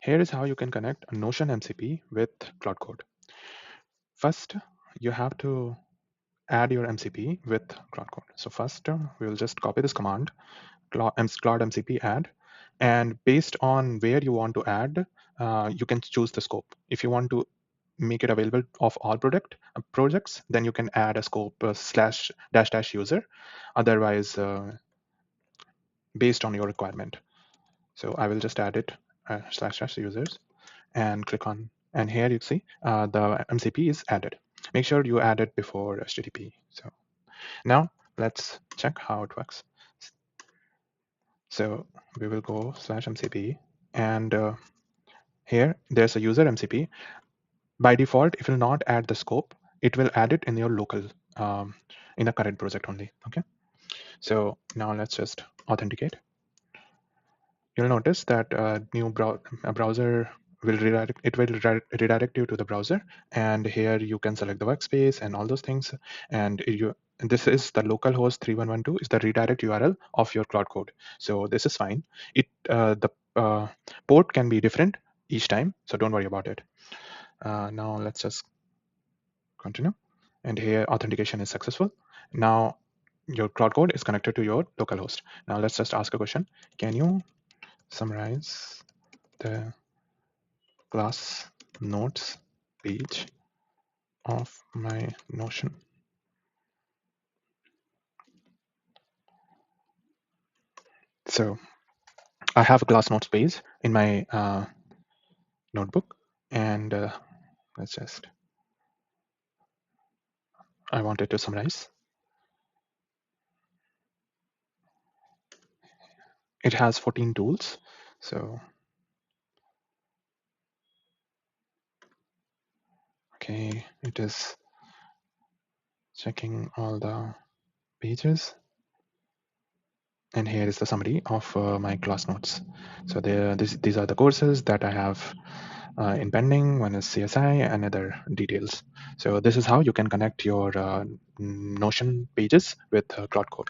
Here is how you can connect a Notion MCP with Claude Code. First, you have to add your MCP with Claude Code. So first, we'll just copy this command, Claude MCP add, and based on where you want to add, you can choose the scope. If you want to make it available of all projects, then you can add a scope slash dash dash user. Otherwise, based on your requirement. So I will just add it slash dash users and click on, and here you see the MCP is added. Make sure you add it before HTTP. So now let's check how it works. So we will go slash MCP, and here there's a user MCP. By default, it will not add the scope. It will add it in your local, in the current project only. Okay. So now let's just authenticate. You'll notice that a browser will redirect. It will redirect you to the browser, and here you can select the workspace and all those things. And this is the localhost 3112 is the redirect URL of your Claude Code. So this is fine. The port can be different each time, so don't worry about it. Now let's just continue. And here authentication is successful. Now your Claude Code is connected to your localhost. Now let's just ask a question. Can you summarize the class notes page of my Notion? So I have a class notes page in my notebook, and let's just, I wanted to summarize. It has 14 tools. So, okay, it is checking all the pages. And here is the summary of my class notes. So these are the courses that I have in pending. One is CSI and other details. So this is how you can connect your Notion pages with Claude Code.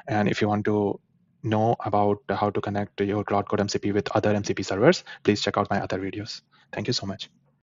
And if you want to know about how to connect your Claude Code MCP with other MCP servers, please check out my other videos. Thank you so much.